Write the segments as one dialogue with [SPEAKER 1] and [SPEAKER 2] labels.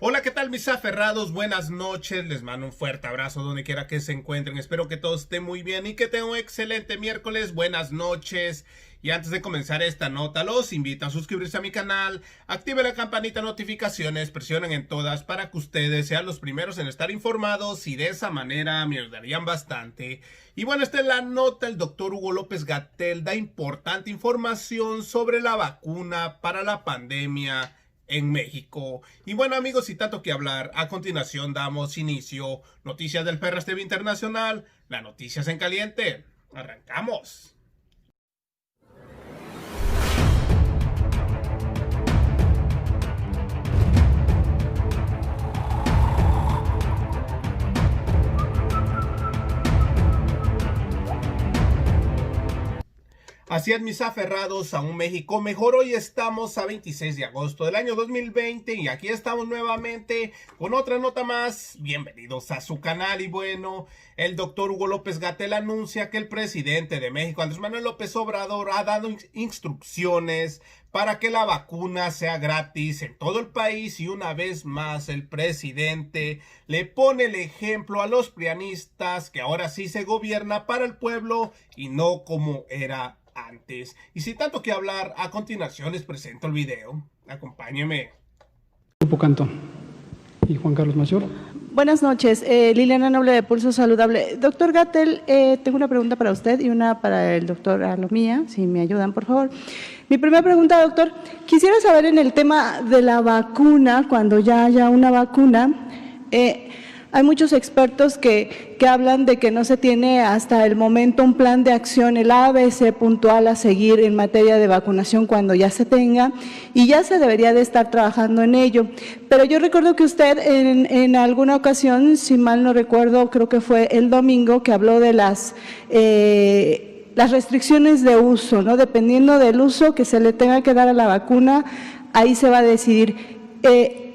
[SPEAKER 1] Hola, ¿qué tal mis aferrados? Buenas noches, les mando un fuerte abrazo donde quiera que se encuentren. Espero que todo esté muy bien y que tengan un excelente miércoles. Buenas noches. Y antes de comenzar esta nota, los invito a suscribirse a mi canal, activen la campanita de notificaciones, presionen en todas para que ustedes sean los primeros en estar informados y de esa manera me ayudarían bastante. Y bueno, esta es la nota. El doctor Hugo López-Gatell da importante información sobre la vacuna para la pandemia en México. Y bueno, amigos, sin tanto que hablar, a continuación damos inicio. Noticias del Ferras TV Internacional, las noticias en caliente. ¡Arrancamos! Así es, mis aferrados a un México mejor. Hoy estamos a 26 de agosto del año 2020 y aquí estamos nuevamente con otra nota más. Bienvenidos a su canal. Y bueno, el doctor Hugo López-Gatell anuncia que el presidente de México, Andrés Manuel López Obrador, ha dado instrucciones para que la vacuna sea gratis en todo el país. Y una vez más el presidente le pone el ejemplo a los prianistas que ahora sí se gobierna para el pueblo y no como era antes. Y sin tanto que hablar, a continuación les presento el video. Acompáñenme.
[SPEAKER 2] Grupo Cantón y Juan Carlos Mayor.
[SPEAKER 3] Buenas noches, Liliana Noble de Pulso Saludable. Doctor Gatell, tengo una pregunta para usted y una para el doctor Alomía, si me ayudan, por favor. Mi primera pregunta, doctor, quisiera saber en el tema de la vacuna, cuando ya haya una vacuna, hay muchos expertos que hablan de que no se tiene hasta el momento un plan de acción, el ABC puntual a seguir en materia de vacunación cuando ya se tenga, y ya se debería de estar trabajando en ello. Pero yo recuerdo que usted en alguna ocasión, si mal no recuerdo, creo que fue el domingo, que habló de las restricciones de uso, ¿no? Dependiendo del uso que se le tenga que dar a la vacuna, ahí se va a decidir.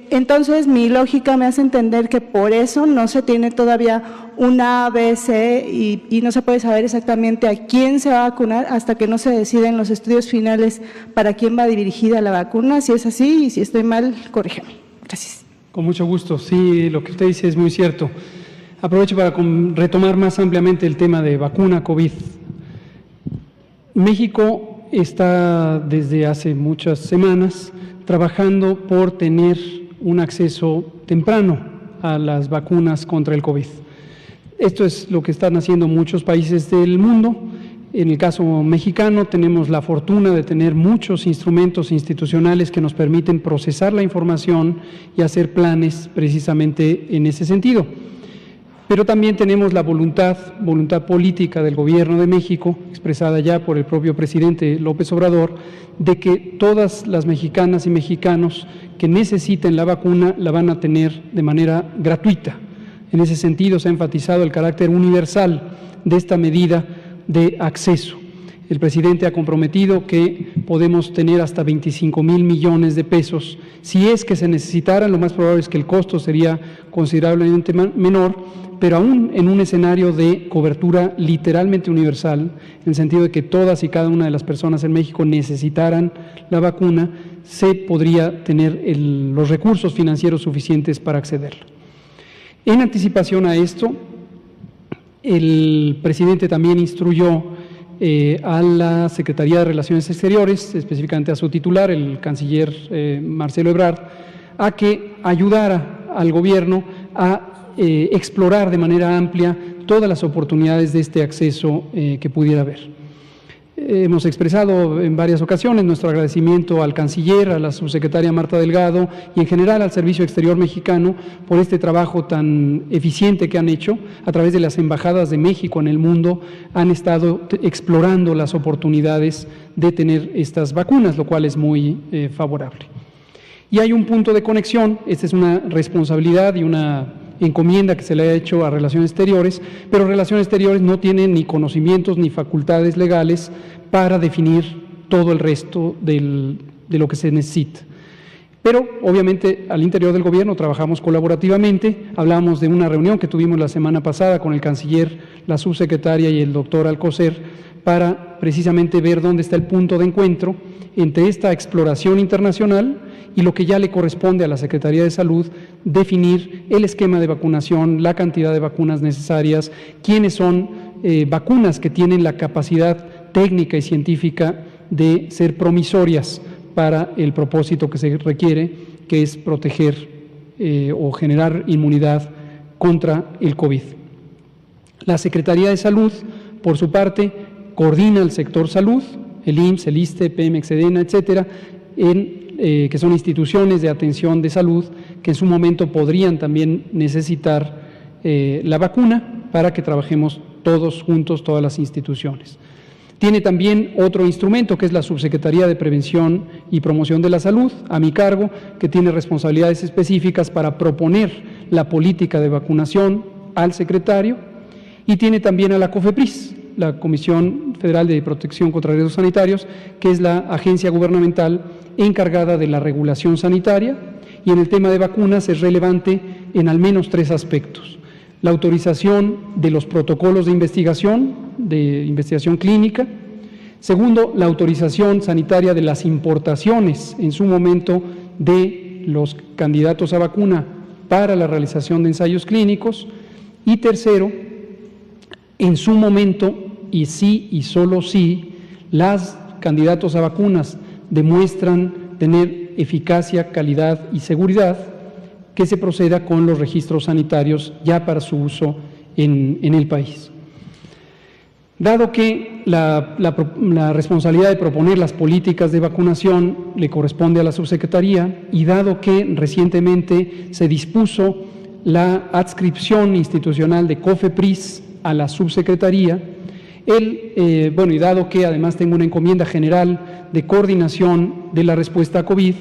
[SPEAKER 3] Entonces, mi lógica me hace entender que por eso no se tiene todavía una ABC y no se puede saber exactamente a quién se va a vacunar hasta que no se deciden los estudios finales para quién va dirigida la vacuna. Si es así y si estoy mal, corrígeme. Gracias.
[SPEAKER 2] Con mucho gusto. Sí, lo que usted dice es muy cierto. Aprovecho para retomar más ampliamente el tema de vacuna COVID. México está desde hace muchas semanas trabajando por tener un acceso temprano a las vacunas contra el COVID. Esto es lo que están haciendo muchos países del mundo. En el caso mexicano tenemos la fortuna de tener muchos instrumentos institucionales que nos permiten procesar la información y hacer planes precisamente en ese sentido. Pero también tenemos la voluntad política del Gobierno de México, expresada ya por el propio presidente López Obrador, de que todas las mexicanas y mexicanos que necesiten la vacuna la van a tener de manera gratuita. En ese sentido se ha enfatizado el carácter universal de esta medida de acceso. El presidente ha comprometido que podemos tener hasta 25,000 millones de pesos. Si es que se necesitaran, lo más probable es que el costo sería considerablemente menor, pero aún en un escenario de cobertura literalmente universal, en el sentido de que todas y cada una de las personas en México necesitaran la vacuna, se podría tener los recursos financieros suficientes para accederlo. En anticipación a esto, el presidente también instruyó a la Secretaría de Relaciones Exteriores, específicamente a su titular, el canciller Marcelo Ebrard, a que ayudara al gobierno a explorar de manera amplia todas las oportunidades de este acceso que pudiera haber. Hemos expresado en varias ocasiones nuestro agradecimiento al canciller, a la subsecretaria Marta Delgado y en general al Servicio Exterior Mexicano por este trabajo tan eficiente que han hecho. A través de las embajadas de México en el mundo han estado explorando las oportunidades de tener estas vacunas, lo cual es muy favorable. Y hay un punto de conexión. Esta es una responsabilidad y una encomienda que se le ha hecho a Relaciones Exteriores, pero Relaciones Exteriores no tiene ni conocimientos ni facultades legales para definir todo el resto de lo que se necesita. Pero obviamente al interior del gobierno trabajamos colaborativamente. Hablamos de una reunión que tuvimos la semana pasada con el canciller, la subsecretaria y el doctor Alcocer para para precisamente ver dónde está el punto de encuentro entre esta exploración internacional y lo que ya le corresponde a la Secretaría de Salud definir el esquema de vacunación, la cantidad de vacunas necesarias, quiénes son vacunas que tienen la capacidad técnica y científica de ser promisorias para el propósito que se requiere, que es proteger o generar inmunidad contra el COVID. La Secretaría de Salud, por su parte, coordina el sector salud, el IMSS, el ISSSTE, Pemex, Sedena, etcétera, que son instituciones de atención de salud que en su momento podrían también necesitar la vacuna para que trabajemos todos juntos, todas las instituciones. Tiene también otro instrumento que es la Subsecretaría de Prevención y Promoción de la Salud, a mi cargo, que tiene responsabilidades específicas para proponer la política de vacunación al secretario, y tiene también a la COFEPRIS, la Comisión Federal de Protección contra Riesgos Sanitarios, que es la agencia gubernamental encargada de la regulación sanitaria, y en el tema de vacunas es relevante en al menos 3 aspectos: la autorización de los protocolos de investigación clínica; segundo, la autorización sanitaria de las importaciones en su momento de los candidatos a vacuna para la realización de ensayos clínicos; y tercero, en su momento, y sí y solo si los candidatos a vacunas demuestran tener eficacia, calidad y seguridad, que se proceda con los registros sanitarios ya para su uso en el país. Dado que la responsabilidad de proponer las políticas de vacunación le corresponde a la subsecretaría, y dado que recientemente se dispuso la adscripción institucional de COFEPRIS a la subsecretaría, y dado que además tengo una encomienda general de coordinación de la respuesta a COVID,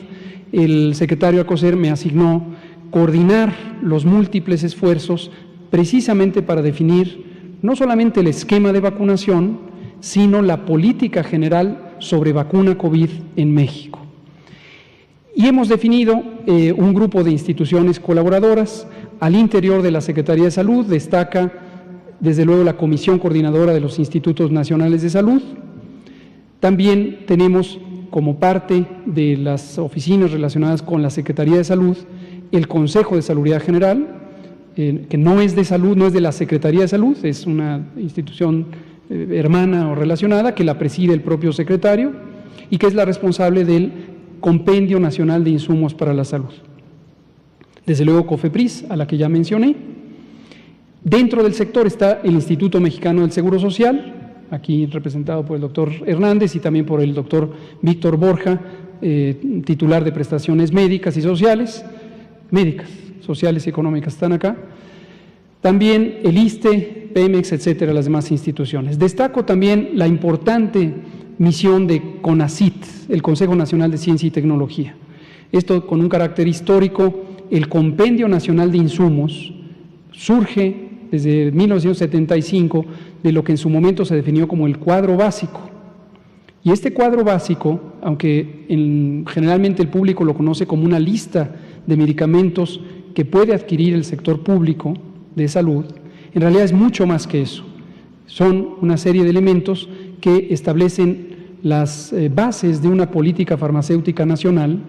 [SPEAKER 2] el secretario Alcocer me asignó coordinar los múltiples esfuerzos precisamente para definir no solamente el esquema de vacunación, sino la política general sobre vacuna COVID en México. Y hemos definido un grupo de instituciones colaboradoras. Al interior de la Secretaría de Salud destaca, desde luego, la Comisión Coordinadora de los Institutos Nacionales de Salud. También tenemos, como parte de las oficinas relacionadas con la Secretaría de Salud, el Consejo de Salubridad General, que no es de salud, no es de la Secretaría de Salud, es una institución hermana o relacionada que la preside el propio secretario y que es la responsable del Compendio Nacional de Insumos para la Salud. Desde luego COFEPRIS, a la que ya mencioné. Dentro del sector está el Instituto Mexicano del Seguro Social, aquí representado por el doctor Hernández y también por el doctor Víctor Borja, titular de prestaciones médicas y sociales, sociales y económicas están acá. También el ISSSTE, Pemex, etcétera, las demás instituciones. Destaco también la importante misión de CONACYT, el Consejo Nacional de Ciencia y Tecnología. Esto con un carácter histórico. El Compendio Nacional de Insumos surge desde 1975 de lo que en su momento se definió como el cuadro básico. Y este cuadro básico, aunque generalmente el público lo conoce como una lista de medicamentos que puede adquirir el sector público de salud, en realidad es mucho más que eso. Son una serie de elementos que establecen las bases de una política farmacéutica nacional,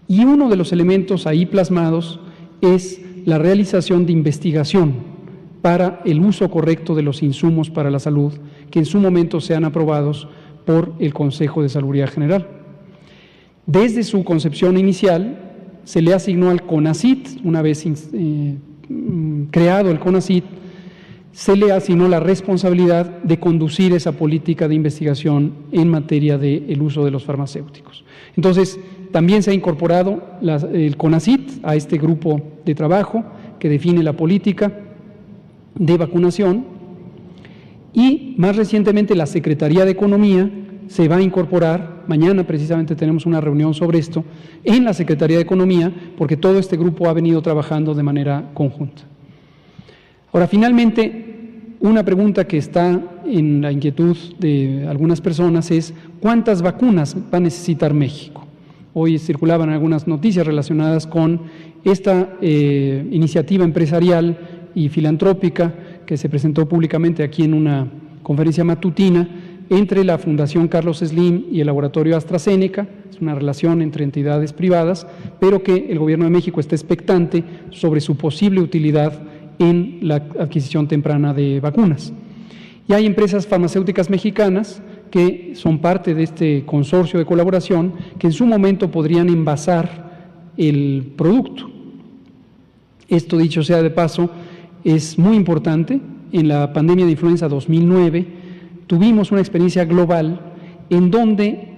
[SPEAKER 2] y uno de los elementos ahí plasmados es la realización de investigación para el uso correcto de los insumos para la salud, que en su momento sean aprobados por el Consejo de Salubridad General. Desde su concepción inicial, se le asignó al CONACYT, una vez creado el CONACYT, se le asignó la responsabilidad de conducir esa política de investigación en materia del uso de los farmacéuticos. Entonces, también se ha incorporado el CONACYT a este grupo de trabajo que define la política de vacunación, y más recientemente la Secretaría de Economía se va a incorporar. Mañana precisamente tenemos una reunión sobre esto en la Secretaría de Economía, porque todo este grupo ha venido trabajando de manera conjunta. Ahora, finalmente, una pregunta que está en la inquietud de algunas personas es: ¿cuántas vacunas va a necesitar México? Hoy circulaban algunas noticias relacionadas con esta iniciativa empresarial y filantrópica que se presentó públicamente aquí en una conferencia matutina, entre la Fundación Carlos Slim y el laboratorio AstraZeneca. Es una relación entre entidades privadas, pero que el Gobierno de México está expectante sobre su posible utilidad en la adquisición temprana de vacunas. Y hay empresas farmacéuticas mexicanas que son parte de este consorcio de colaboración que en su momento podrían envasar el producto. Esto, dicho sea de paso, es muy importante. En la pandemia de influenza 2009 tuvimos una experiencia global en donde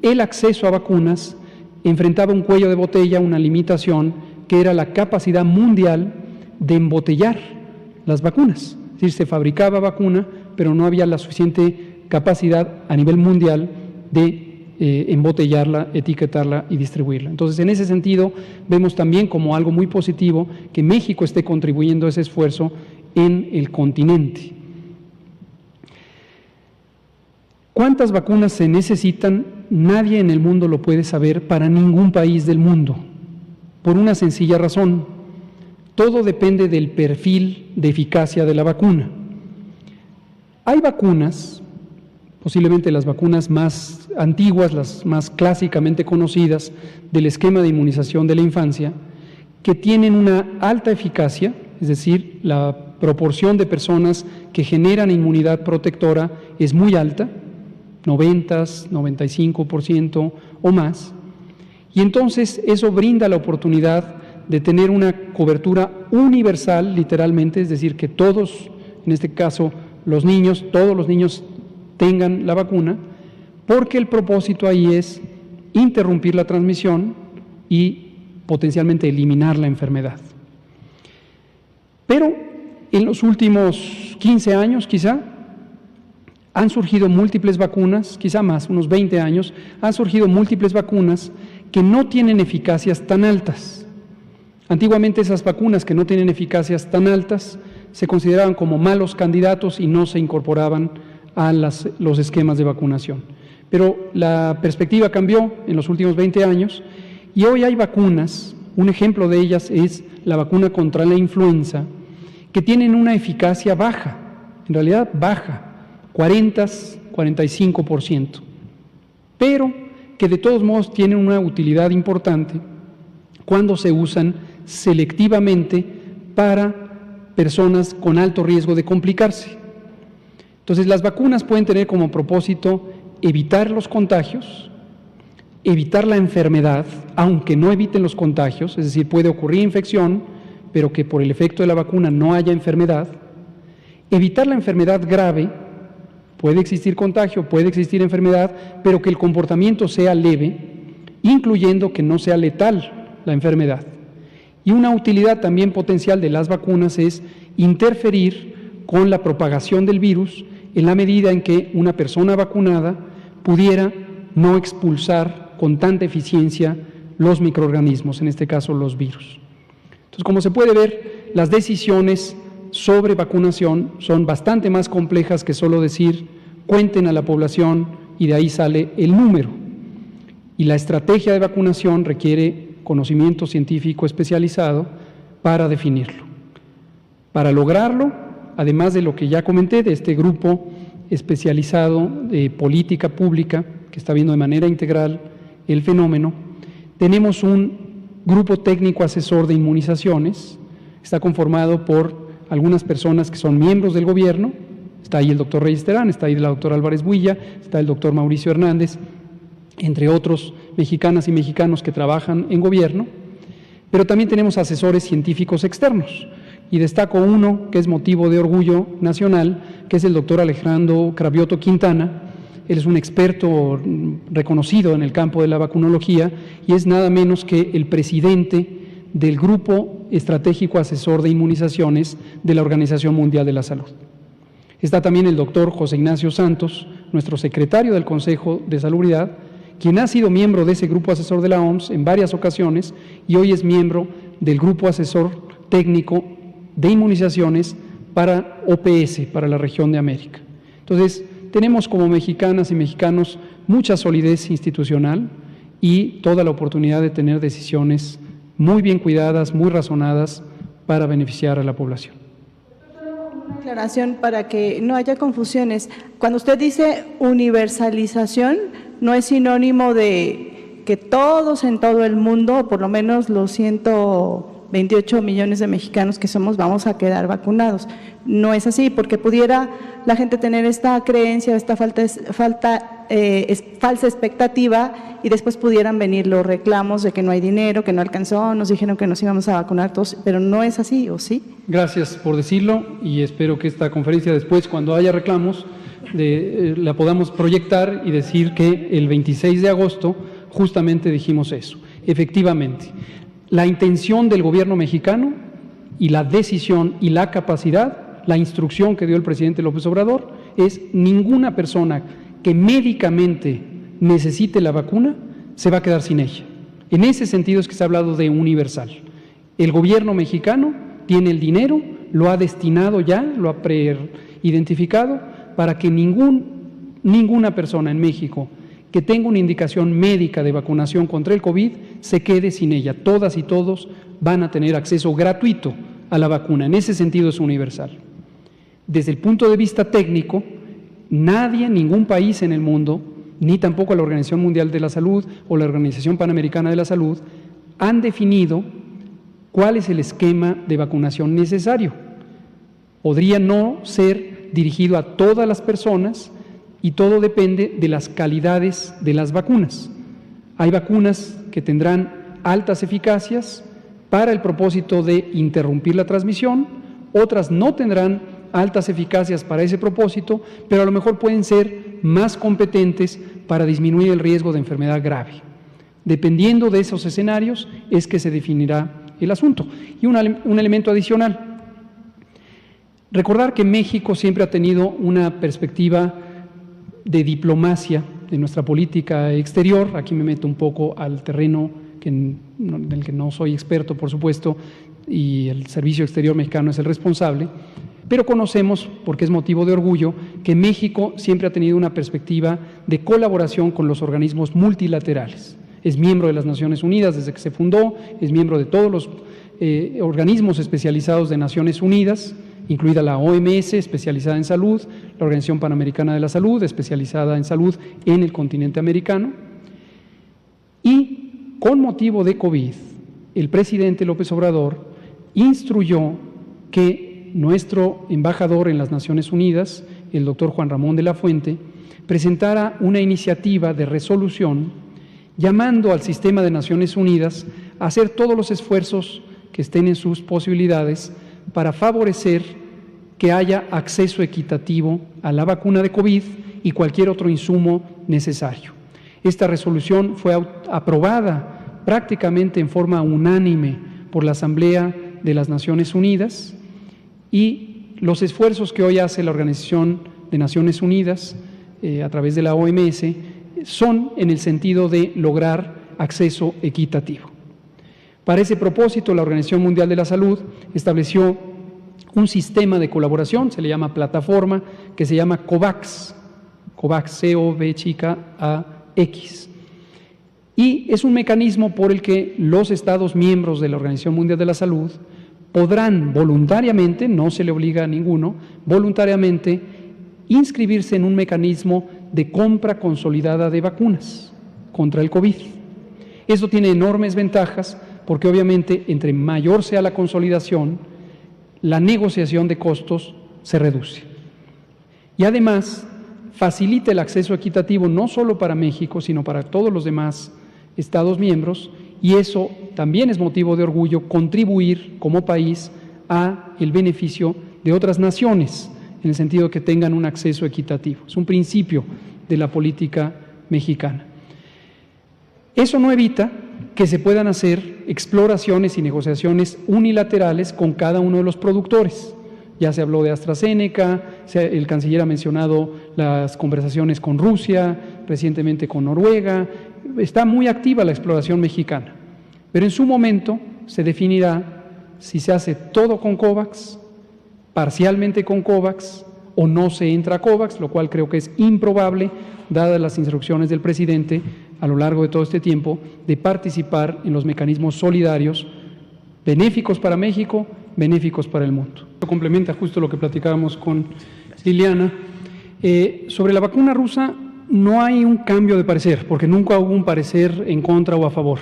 [SPEAKER 2] el acceso a vacunas enfrentaba un cuello de botella, una limitación que era la capacidad mundial de embotellar las vacunas. Es decir, se fabricaba vacuna, pero no había la suficiente capacidad a nivel mundial de embotellarla, etiquetarla y distribuirla. Entonces, en ese sentido, vemos también como algo muy positivo que México esté contribuyendo a ese esfuerzo en el continente. ¿Cuántas vacunas se necesitan? Nadie en el mundo lo puede saber para ningún país del mundo, por una sencilla razón. Todo depende del perfil de eficacia de la vacuna. Hay vacunas, posiblemente las vacunas más antiguas, las más clásicamente conocidas del esquema de inmunización de la infancia, que tienen una alta eficacia, es decir, la proporción de personas que generan inmunidad protectora es muy alta, 90, 95% o más, y entonces eso brinda la oportunidad de tener una cobertura universal, literalmente, es decir, que todos, en este caso los niños, todos los niños tengan la vacuna, porque el propósito ahí es interrumpir la transmisión y potencialmente eliminar la enfermedad. Pero en los últimos 15 años, quizá, han surgido múltiples vacunas, quizá más, unos 20 años, han surgido múltiples vacunas que no tienen eficacias tan altas. Antiguamente esas vacunas que no tienen eficacias tan altas se consideraban como malos candidatos y no se incorporaban a los esquemas de vacunación. Pero la perspectiva cambió en los últimos 20 años y hoy hay vacunas, un ejemplo de ellas es la vacuna contra la influenza, que tienen una eficacia baja, en realidad baja, 40-45%, pero que de todos modos tienen una utilidad importante cuando se usan selectivamente para personas con alto riesgo de complicarse. Entonces, las vacunas pueden tener como propósito evitar los contagios, evitar la enfermedad, aunque no eviten los contagios, es decir, puede ocurrir infección, pero que por el efecto de la vacuna no haya enfermedad, evitar la enfermedad grave, puede existir contagio, puede existir enfermedad, pero que el comportamiento sea leve, incluyendo que no sea letal la enfermedad. Y una utilidad también potencial de las vacunas es interferir con la propagación del virus en la medida en que una persona vacunada pudiera no expulsar con tanta eficiencia los microorganismos, en este caso los virus. Entonces, como se puede ver, las decisiones sobre vacunación son bastante más complejas que solo decir cuenten a la población y de ahí sale el número. Y la estrategia de vacunación requiere conocimiento científico especializado para definirlo. Para lograrlo, además de lo que ya comenté, de este grupo especializado de política pública que está viendo de manera integral el fenómeno, tenemos un grupo técnico asesor de inmunizaciones, está conformado por algunas personas que son miembros del gobierno, está ahí el doctor Reyes Terán, está ahí la doctora Álvarez Builla, está el doctor Mauricio Hernández, entre otros mexicanas y mexicanos que trabajan en gobierno, pero también tenemos asesores científicos externos, y destaco uno que es motivo de orgullo nacional, que es el doctor Alejandro Cravioto Quintana. Él es un experto reconocido en el campo de la vacunología y es nada menos que el presidente del Grupo Estratégico Asesor de Inmunizaciones de la Organización Mundial de la Salud. Está también el doctor José Ignacio Santos, nuestro secretario del Consejo de Salubridad, quien ha sido miembro de ese Grupo Asesor de la OMS en varias ocasiones y hoy es miembro del Grupo Asesor Técnico de Inmunizaciones para OPS, para la región de América. Entonces, tenemos como mexicanas y mexicanos mucha solidez institucional y toda la oportunidad de tener decisiones muy bien cuidadas, muy razonadas para beneficiar a la población.
[SPEAKER 3] Aclaración para que no haya confusiones. Cuando usted dice universalización, no es sinónimo de que todos en todo el mundo, o por lo menos los 128 millones de mexicanos que somos, vamos a quedar vacunados. No es así, porque pudiera la gente tener esta creencia, esta falsa expectativa, y después pudieran venir los reclamos de que no hay dinero, que no alcanzó, nos dijeron que nos íbamos a vacunar todos, pero no es así, ¿o sí?
[SPEAKER 2] Gracias por decirlo, y espero que esta conferencia después, cuando haya reclamos, la podamos proyectar y decir que el 26 de agosto justamente dijimos eso. Efectivamente, la intención del gobierno mexicano y la decisión y la capacidad, la instrucción que dio el presidente López Obrador es: ninguna persona que médicamente necesite la vacuna se va a quedar sin ella. En ese sentido es que se ha hablado de universal. El gobierno mexicano tiene el dinero, lo ha destinado ya, lo ha preidentificado para que ninguna persona en México que tenga una indicación médica de vacunación contra el COVID se quede sin ella. Todas y todos van a tener acceso gratuito a la vacuna. En ese sentido es universal. Desde el punto de vista técnico, nadie, ningún país en el mundo, ni tampoco la Organización Mundial de la Salud o la Organización Panamericana de la Salud, han definido cuál es el esquema de vacunación necesario. Podría no ser dirigido a todas las personas y todo depende de las calidades de las vacunas. Hay vacunas que tendrán altas eficacias para el propósito de interrumpir la transmisión, otras no tendrán altas eficacias para ese propósito, pero a lo mejor pueden ser más competentes para disminuir el riesgo de enfermedad grave. Dependiendo de esos escenarios es que se definirá el asunto. Y un elemento adicional, recordar que México siempre ha tenido una perspectiva de diplomacia de nuestra política exterior. Aquí me meto un poco al terreno del que no soy experto, por supuesto, y el Servicio Exterior Mexicano es el responsable, pero conocemos, porque es motivo de orgullo, que México siempre ha tenido una perspectiva de colaboración con los organismos multilaterales. Es miembro de las Naciones Unidas desde que se fundó, es miembro de todos los organismos especializados de Naciones Unidas, incluida la OMS, especializada en salud, la Organización Panamericana de la Salud, especializada en salud en el continente americano. Y con motivo de COVID, el presidente López Obrador instruyó que nuestro embajador en las Naciones Unidas, el doctor Juan Ramón de la Fuente, presentara una iniciativa de resolución llamando al sistema de Naciones Unidas a hacer todos los esfuerzos que estén en sus posibilidades para favorecer que haya acceso equitativo a la vacuna de COVID y cualquier otro insumo necesario. Esta resolución fue aprobada prácticamente en forma unánime por la Asamblea de las Naciones Unidas, y los esfuerzos que hoy hace la Organización de Naciones Unidas a través de la OMS son en el sentido de lograr acceso equitativo. Para ese propósito, la Organización Mundial de la Salud estableció un sistema de colaboración, se le llama plataforma, que se llama COVAX, C-O-V-A-X. Y es un mecanismo por el que los Estados miembros de la Organización Mundial de la Salud podrán voluntariamente, no se le obliga a ninguno, voluntariamente inscribirse en un mecanismo de compra consolidada de vacunas contra el COVID. Eso tiene enormes ventajas porque obviamente entre mayor sea la consolidación, la negociación de costos se reduce. Y además facilita el acceso equitativo no solo para México, sino para todos los demás Estados miembros, y eso también es motivo de orgullo, contribuir como país a el beneficio de otras naciones, en el sentido de que tengan un acceso equitativo. Es un principio de la política mexicana. Eso no evita que se puedan hacer exploraciones y negociaciones unilaterales con cada uno de los productores. Ya se habló de AstraZeneca, el canciller ha mencionado las conversaciones con Rusia, recientemente con Noruega. Está muy activa la exploración mexicana, pero en su momento se definirá si se hace todo con COVAX, parcialmente con COVAX o no se entra a COVAX, lo cual creo que es improbable, dadas las instrucciones del presidente a lo largo de todo este tiempo de participar en los mecanismos solidarios benéficos para México, benéficos para el mundo. complementa justo lo que platicábamos con Liliana. Sobre la vacuna rusa no hay un cambio de parecer, porque nunca hubo un parecer en contra o a favor.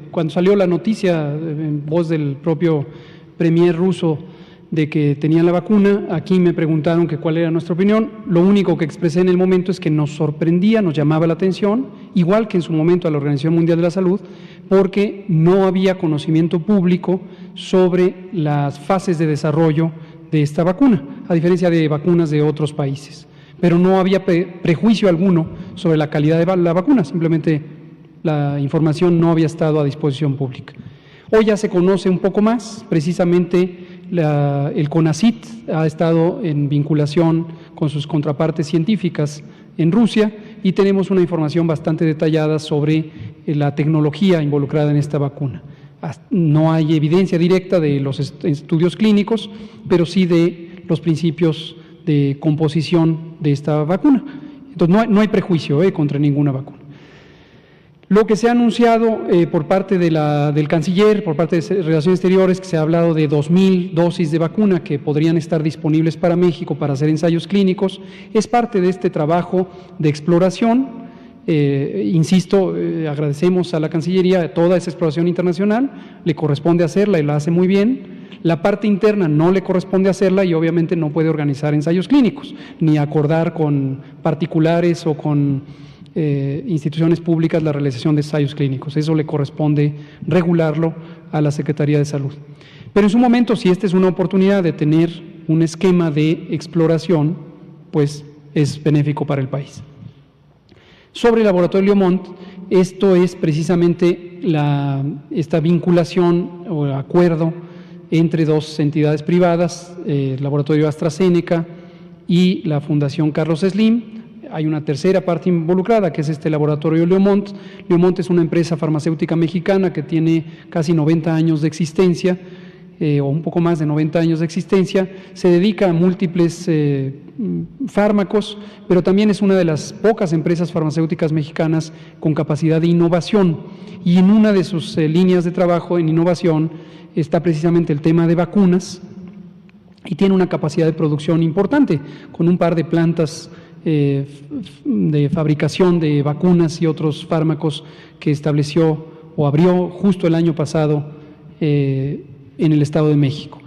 [SPEAKER 2] Cuando salió la noticia en voz del propio premier ruso de que tenían la vacuna, aquí me preguntaron que cuál era nuestra opinión. Lo único que expresé en el momento es que nos sorprendía, nos llamaba la atención, igual que en su momento a la Organización Mundial de la Salud, porque no había conocimiento público sobre las fases de desarrollo de esta vacuna, a diferencia de vacunas de otros países. Pero no había prejuicio alguno sobre la calidad de la vacuna, simplemente la información no había estado a disposición pública. Hoy ya se conoce un poco más, precisamente el CONACYT ha estado en vinculación con sus contrapartes científicas en Rusia y tenemos una información bastante detallada sobre la tecnología involucrada en esta vacuna. No hay evidencia directa de los estudios clínicos, pero sí de los principios de composición de esta vacuna. Entonces no hay prejuicio contra ninguna vacuna. Lo que se ha anunciado por parte del canciller, por parte de Relaciones Exteriores, que se ha hablado de 2,000 dosis de vacuna que podrían estar disponibles para México para hacer ensayos clínicos, es parte de este trabajo de exploración. Insisto, agradecemos a la Cancillería toda esa exploración internacional, le corresponde hacerla y la hace muy bien. La parte interna no le corresponde hacerla y obviamente no puede organizar ensayos clínicos, ni acordar con particulares o con instituciones públicas la realización de ensayos clínicos. Eso le corresponde regularlo a la Secretaría de Salud. Pero en su momento, si esta es una oportunidad de tener un esquema de exploración, pues es benéfico para el país. Sobre el laboratorio Leomont, esto es precisamente esta vinculación o acuerdo entre dos entidades privadas, el laboratorio AstraZeneca y la Fundación Carlos Slim. Hay una tercera parte involucrada, que es este laboratorio Leomont. Leomont es una empresa farmacéutica mexicana que tiene casi 90 años de existencia, o un poco más de 90 años de existencia. Se dedica a múltiples fármacos, pero también es una de las pocas empresas farmacéuticas mexicanas con capacidad de innovación. Y en una de sus líneas de trabajo en innovación está precisamente el tema de vacunas, y tiene una capacidad de producción importante, con un par de plantas de fabricación de vacunas y otros fármacos que estableció o abrió justo el año pasado en el Estado de México.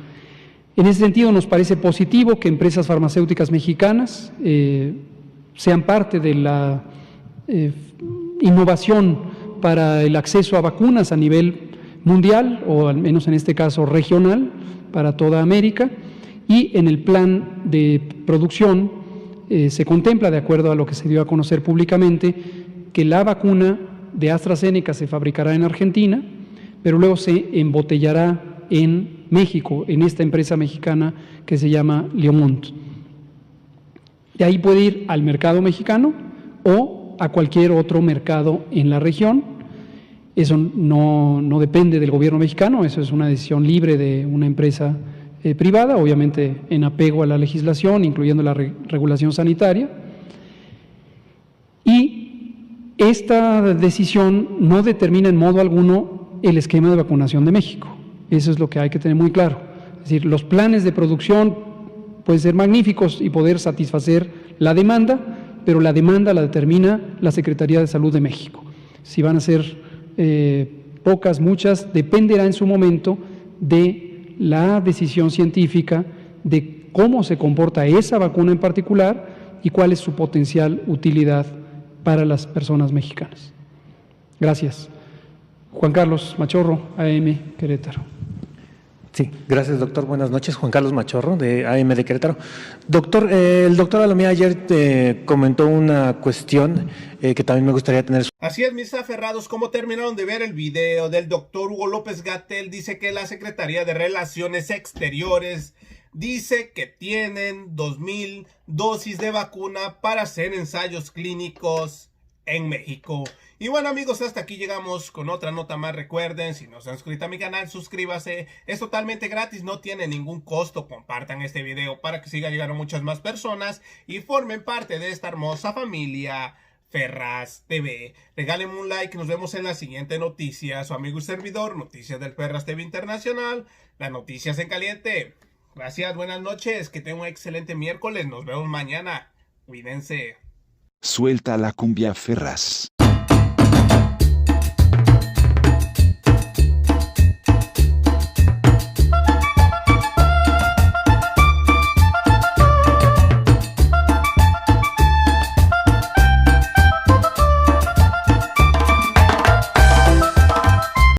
[SPEAKER 2] En ese sentido, nos parece positivo que empresas farmacéuticas mexicanas sean parte de la innovación para el acceso a vacunas a nivel mundial, o al menos en este caso regional, para toda América, y en el plan de producción se contempla, de acuerdo a lo que se dio a conocer públicamente, que la vacuna de AstraZeneca se fabricará en Argentina, pero luego se embotellará en México, en esta empresa mexicana que se llama Leomont. De ahí puede ir al mercado mexicano o a cualquier otro mercado en la región. Eso no depende del gobierno mexicano, eso es una decisión libre de una empresa privada, obviamente en apego a la legislación, incluyendo la regulación sanitaria. Y esta decisión no determina en modo alguno el esquema de vacunación de México. Eso es lo que hay que tener muy claro. Es decir, los planes de producción pueden ser magníficos y poder satisfacer la demanda, pero la demanda la determina la Secretaría de Salud de México. Si van a ser pocas, muchas, dependerá en su momento de la decisión científica de cómo se comporta esa vacuna en particular y cuál es su potencial utilidad para las personas mexicanas. Gracias. Juan Carlos Machorro, AM Querétaro.
[SPEAKER 4] Sí, gracias, doctor. Buenas noches. Juan Carlos Machorro, de AM de Querétaro. Doctor, el doctor Alomía ayer comentó una cuestión que también me gustaría tener.
[SPEAKER 1] Así es, mis aferrados, como terminaron de ver el video del doctor Hugo López-Gatell, dice que la Secretaría de Relaciones Exteriores dice que tienen 2,000 dosis de vacuna para hacer ensayos clínicos en México. Y bueno, amigos, hasta aquí llegamos con otra nota más. Recuerden, si no se han suscrito a mi canal, suscríbase. Es totalmente gratis, no tiene ningún costo. Compartan este video para que siga llegando a muchas más personas y formen parte de esta hermosa familia Ferraz TV. Regálenme un like, nos vemos en la siguiente noticia. Su amigo y servidor, Noticias del Ferraz TV Internacional, las noticias en caliente. Gracias, buenas noches, que tengan un excelente miércoles, nos vemos mañana. Cuídense.
[SPEAKER 5] Suelta la cumbia Ferraz.